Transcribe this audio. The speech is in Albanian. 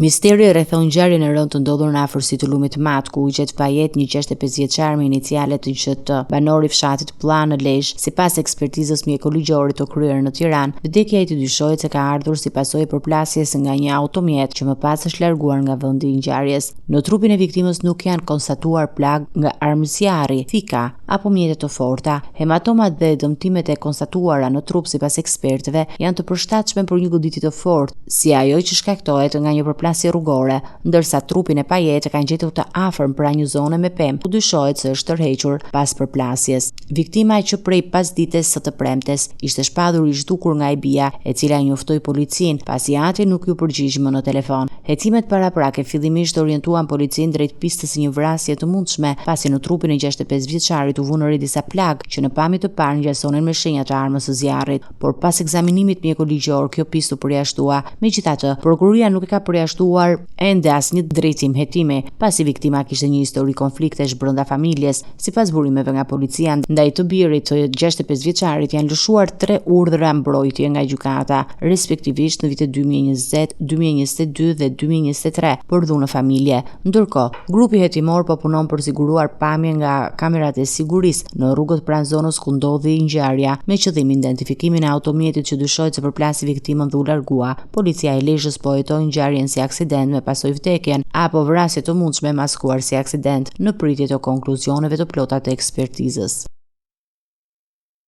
Misteri rrethon ngjarjen e rëndë të ndodhur në afërsi të lumit Mat, ku u gjet pa jetë një 65 vjeçar me inicialet të QT, banor i fshatit Plla në Lezhë. Sipas ekspertizës mjekoligjore të kryer në Tiranë, vdekja i dyshohet se ka ardhur si pasojë e përplasjes nga një automjet që më pas është larguar nga vendi i ngjarjes. Në trupin e viktimës nuk janë konstatuar plagë nga armëzjarri, fika apo mjete të forta. Hematomat dhe dëmtimet e konstatuara në trup sipas ekspertëve janë të përshtatshme për një goditje të fortë, si ajo që shkaktohet nga një përplasje rrugore, ndërsa trupin e pajetë kanë gjetur të afërm pra një zone me pemë, ku dyshohet se është tërhequr pas përplasjes. Viktima që prej pasdites së të premtes ishte shpadhur i zhdukur nga e bia, e cila njoftoi policinë pasi ati nuk ju përgjigj më në telefon. Hecimet paraprake fillimisht orientuan policinë drejt pistës së një vrasje të mundshme, pasi në trupin e 65 vjeçarit u vënë re disa plagë që në pamje të parë ngjasonin me shenjat e armës së zjarrit, por pas ekzaminimit mjekoligjor kjo pistë u përjashtua. Megjithatë, prokuroria nuk e ka përjashtuar ende asnjë drejtim hetimi, pasi viktima kishte një histori konfliktesh brenda familjes. Sipas burimeve nga policia, ndaj të birit të 65 vjeçarit janë lëshuar 3 urdhra mbrojtje nga gjykata, respektivisht në vitet 2020, 2022 dhe 2023 për dhunë familje. Ndërkohë, grupi hetimor po punon për siguruar pamje nga kamerat e sigurisë në rrugët pranë zonës ku ndodhi ngjarja, me qëllim identifikimin e automjetit që dyshohet se përplasi viktimën dhe u largua. Policia e Lezhës po hetoi ngjarjen si aksident me pasojë vdekjen apo vrasje të mundshme maskuar si aksident, në pritje të konkluzioneve të plota të ekspertizës.